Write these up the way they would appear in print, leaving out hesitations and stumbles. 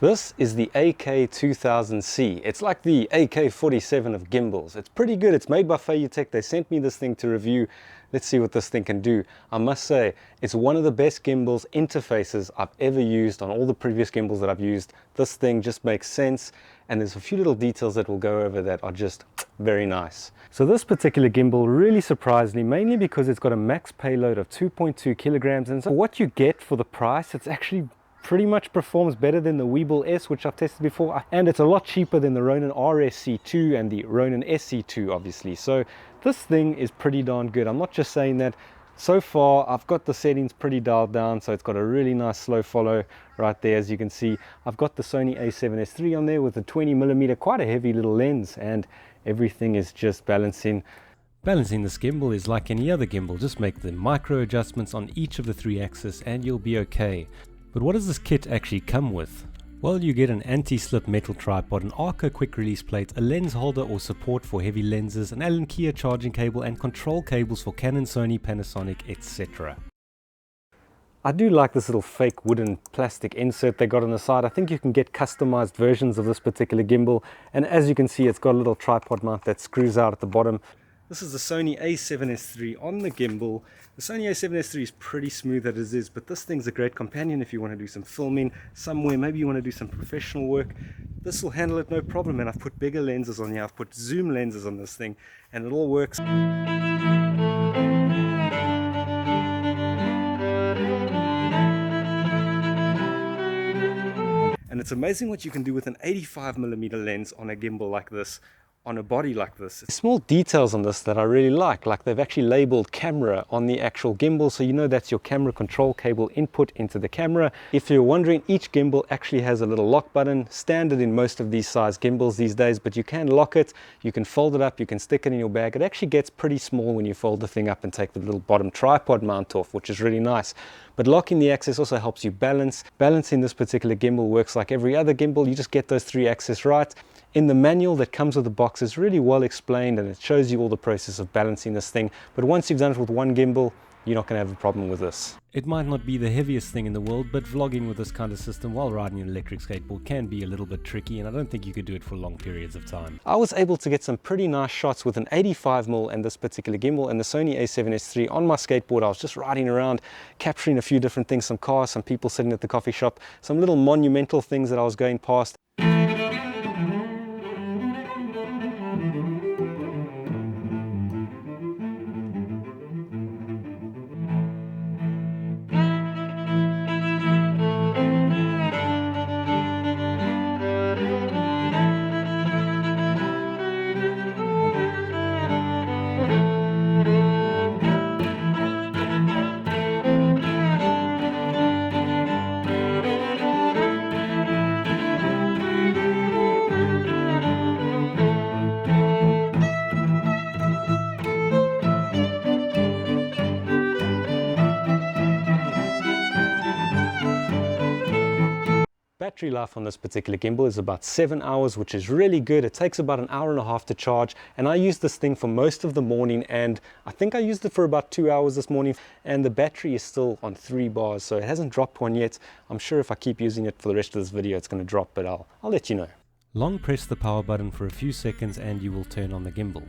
This is the ak2000c. It's like the AK-47 of gimbals. It's pretty good. It's made by Feiyu Tech. They sent me this thing to review. Let's see what this thing can do. I must say, it's one of the best gimbals interfaces I've ever used on all the previous gimbals that I've used. This thing just makes sense, and there's a few little details that we'll go over that are just very nice. So this particular gimbal really surprised me, mainly because it's got a max payload of 2.2 kilograms, and so what you get for the price, it's actually pretty much performs better than the Weebill S, which I've tested before, and it's a lot cheaper than the Ronin RSC2 and the Ronin SC2, obviously. So this thing is pretty darn good. I'm not just saying that. So far I've got the settings pretty dialed down, so it's got a really nice slow follow right there. As you can see, I've got the Sony a7S III on there with a 20mm, quite a heavy little lens, and everything is just balancing. Balancing this gimbal is like any other gimbal. Just make the micro adjustments on each of the 3 axes and you'll be okay. But what does this kit actually come with? Well, you get an anti-slip metal tripod, an Arco quick release plate, a lens holder or support for heavy lenses, an Allen key charging cable, and control cables for Canon, Sony, Panasonic, etc. I do like this little fake wooden plastic insert they got on the side. I think you can get customized versions of this particular gimbal, and as you can see, it's got a little tripod mount that screws out at the bottom. This is the Sony a7S III on the gimbal. The Sony a7S III is pretty smooth as it is, but this thing's a great companion if you want to do some filming somewhere. Maybe you want to do some professional work. This will handle it no problem, and I've put bigger lenses on here. I've put zoom lenses on this thing, and it all works. And it's amazing what you can do with an 85mm lens on a gimbal like this, on a body like this. Small details on this that I really like they've actually labeled camera on the actual gimbal, so you know that's your camera control cable input into the camera. If you're wondering, each gimbal actually has a little lock button, standard in most of these size gimbals these days, but you can lock it, you can fold it up, you can stick it in your bag. It actually gets pretty small when you fold the thing up and take the little bottom tripod mount off, which is really nice. But locking the axis also helps you balance. Balancing this particular gimbal works like every other gimbal. You just get those 3 axes right. In the manual that comes with the box is really well explained, and it shows you all the process of balancing this thing. But once you've done it with one gimbal, you're not going to have a problem with this. It might not be the heaviest thing in the world, but vlogging with this kind of system while riding an electric skateboard can be a little bit tricky, and I don't think you could do it for long periods of time. I was able to get some pretty nice shots with an 85mm and this particular gimbal and the Sony a7S III on my skateboard. I was just riding around, capturing a few different things, some cars, some people sitting at the coffee shop, some little monumental things that I was going past. Battery life on this particular gimbal is about 7 hours, which is really good. It takes about an hour and a half to charge, and I used this thing for most of the morning, and I think I used it for about 2 hours this morning, and the battery is still on 3 bars, so it hasn't dropped one yet. I'm sure if I keep using it for the rest of this video it's going to drop, but I'll let you know. Long press the power button for a few seconds and you will turn on the gimbal.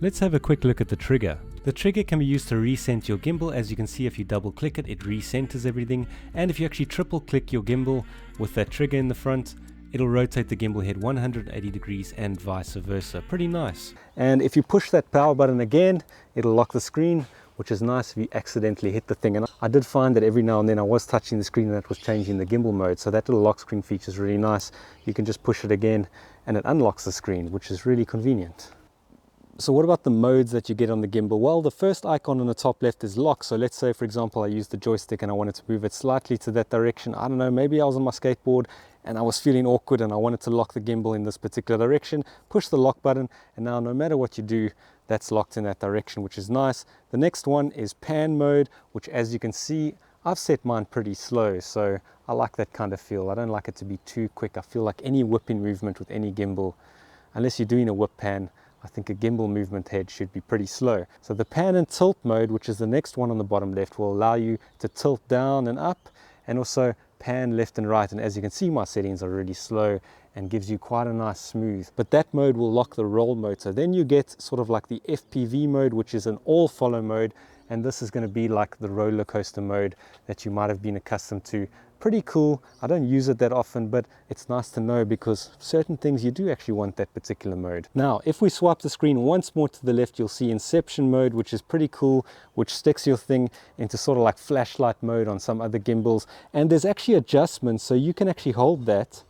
Let's have a quick look at the trigger. The trigger can be used to recenter your gimbal. As you can see, if you double click it, it recenters everything, and if you actually triple click your gimbal with that trigger in the front, it'll rotate the gimbal head 180 degrees and vice versa. Pretty nice. And if you push that power button again, it'll lock the screen, which is nice if you accidentally hit the thing. And I did find that every now and then I was touching the screen and that was changing the gimbal mode, so that little lock screen feature is really nice. You can just push it again and it unlocks the screen, which is really convenient. So what about the modes that you get on the gimbal? Well, the first icon on the top left is lock. So let's say, for example, I used the joystick and I wanted to move it slightly to that direction. I don't know, maybe I was on my skateboard and I was feeling awkward and I wanted to lock the gimbal in this particular direction. Push the lock button, and now no matter what you do, that's locked in that direction, which is nice. The next one is pan mode, which, as you can see, I've set mine pretty slow, so I like that kind of feel. I don't like it to be too quick. I feel like any whipping movement with any gimbal, unless you're doing a whip pan, I think a gimbal movement head should be pretty slow. So the pan and tilt mode, which is the next one on the bottom left, will allow you to tilt down and up, and also pan left and right, and as you can see, my settings are really slow and gives you quite a nice smooth. But that mode will lock the roll motor. Then you get sort of like the FPV mode, which is an all follow mode, and this is going to be like the roller coaster mode that you might have been accustomed to. Pretty cool. I don't use it that often, but it's nice to know because certain things you do actually want that particular mode. Now, if we swap the screen once more to the left, you'll see Inception mode, which is pretty cool, which sticks your thing into sort of like flashlight mode on some other gimbals. And there's actually adjustments, so you can actually hold that.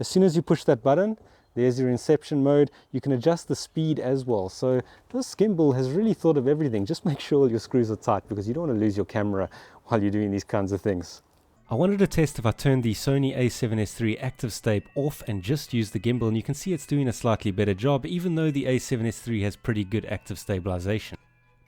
As soon as you push that button, there's your Inception mode. You can adjust the speed as well. So this gimbal has really thought of everything. Just make sure your screws are tight because you don't want to lose your camera while you're doing these kinds of things. I wanted to test if I turned the Sony a7S III active state off and just use the gimbal, and you can see it's doing a slightly better job even though the a7S III has pretty good active stabilization.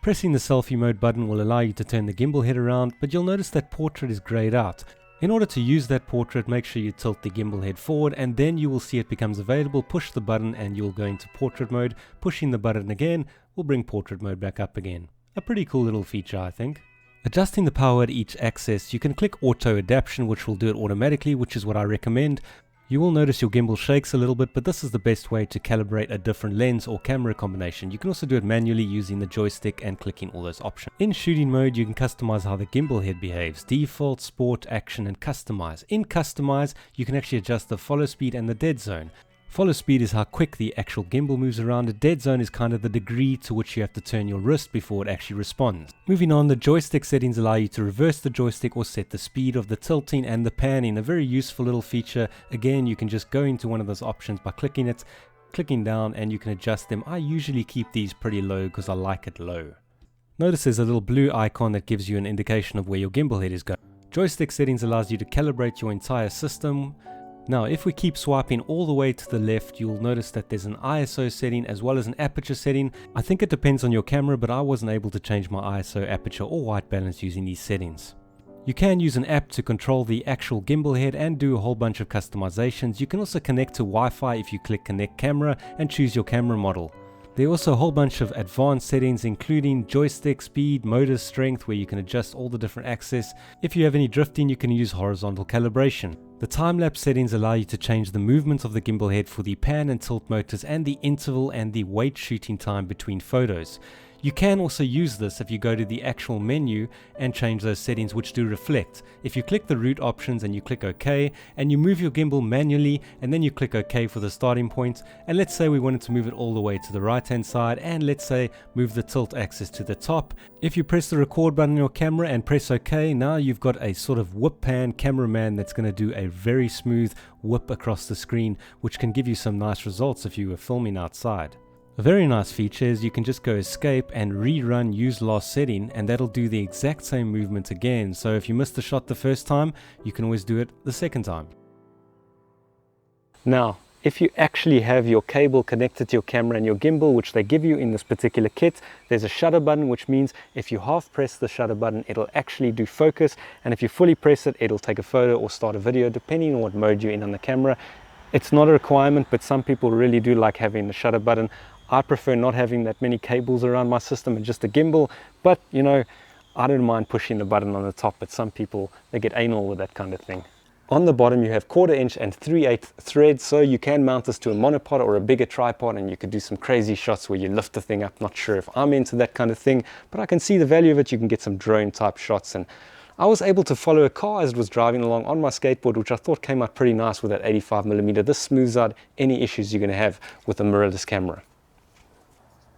Pressing the selfie mode button will allow you to turn the gimbal head around, but you'll notice that portrait is grayed out. In order to use that portrait, make sure you tilt the gimbal head forward and then you will see it becomes available. Push the button and you'll go into portrait mode. Pushing the button again will bring portrait mode back up again. A pretty cool little feature, I think. Adjusting the power at each axis, you can click auto adaptation, which will do it automatically, which is what I recommend. You will notice your gimbal shakes a little bit, but this is the best way to calibrate a different lens or camera combination. You can also do it manually using the joystick and clicking all those options. In shooting mode, you can customize how the gimbal head behaves. Default, sport, action, and customize. In customize, you can actually adjust the follow speed and the dead zone. Follow speed is how quick the actual gimbal moves around. A dead zone is kind of the degree to which you have to turn your wrist before it actually responds. Moving on, the joystick settings allow you to reverse the joystick or set the speed of the tilting and the panning. A very useful little feature. Again, you can just go into one of those options by clicking it, clicking down, and you can adjust them. I usually keep these pretty low because I like it low. Notice there's a little blue icon that gives you an indication of where your gimbal head is going. Joystick settings allows you to calibrate your entire system. Now, if we keep swiping all the way to the left, you'll notice that there's an ISO setting as well as an aperture setting. I think it depends on your camera, but I wasn't able to change my ISO, aperture or white balance using these settings. You can use an app to control the actual gimbal head and do a whole bunch of customizations. You can also connect to Wi-Fi if you click connect camera and choose your camera model. There are also a whole bunch of advanced settings including joystick speed, motor strength where you can adjust all the different axes. If you have any drifting, you can use horizontal calibration. The time-lapse settings allow you to change the movement of the gimbal head for the pan and tilt motors and the interval and the wait shooting time between photos. You can also use this if you go to the actual menu and change those settings which do reflect. If you click the root options and you click OK and you move your gimbal manually and then you click OK for the starting point, and let's say we wanted to move it all the way to the right hand side and let's say move the tilt axis to the top. If you press the record button on your camera and press OK, now you've got a sort of whip pan cameraman that's going to do a very smooth whip across the screen, which can give you some nice results if you were filming outside. A very nice feature is you can just go escape and rerun use last setting and that'll do the exact same movement again. So if you missed the shot the first time, you can always do it the second time. Now, if you actually have your cable connected to your camera and your gimbal, which they give you in this particular kit, there's a shutter button, which means if you half press the shutter button, it'll actually do focus. And if you fully press it, it'll take a photo or start a video, depending on what mode you're in on the camera. It's not a requirement, but some people really do like having the shutter button. I prefer not having that many cables around my system and just a gimbal, but you know, I don't mind pushing the button on the top, but some people, they get anal with that kind of thing. On the bottom you have 1/4 inch and 3/8 thread, so you can mount this to a monopod or a bigger tripod and you could do some crazy shots where you lift the thing up. Not sure if I'm into that kind of thing, but I can see the value of it. You can get some drone type shots, and I was able to follow a car as it was driving along on my skateboard, which I thought came out pretty nice with that 85mm. This smooths out any issues you're going to have with a mirrorless camera.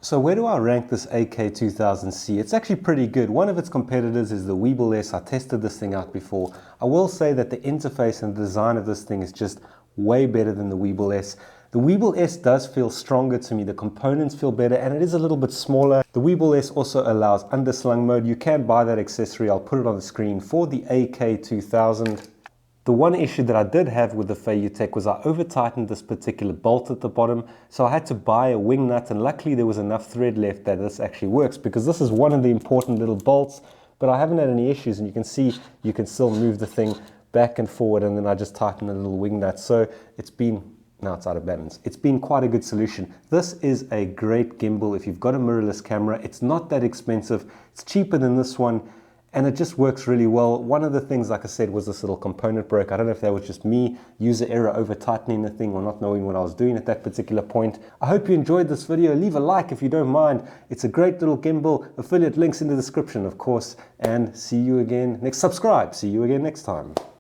So where do I rank this ak2000c? It's actually pretty good. One of its competitors is the Weeble S. I tested this thing out before. I will say that the interface and the design of this thing is just way better than the Weeble S. The Weeble S does feel stronger to me. The components feel better and it is a little bit smaller. The Weeble S also allows underslung mode. You can buy that accessory. I'll put it on the screen for the ak2000. The one issue that I did have with the Feiyu Tech was I over tightened this particular bolt at the bottom, so I had to buy a wing nut, and luckily there was enough thread left that this actually works, because this is one of the important little bolts, but I haven't had any issues, and you can see you can still move the thing back and forward, and then I just tightened the little wing nut. So it's been, now it's out of balance. It's been quite a good solution. This is a great gimbal if you've got a mirrorless camera. It's not that expensive. It's cheaper than this one. and it just works really well. One of the things, like I said, was this little component broke. I don't know if that was just me, user error, over tightening the thing or not knowing what I was doing at that particular point. I hope you enjoyed this video. Leave a like if you don't mind. It's a great little gimbal. Affiliate links in the description, of course, and see you again next. Subscribe. See you again next time.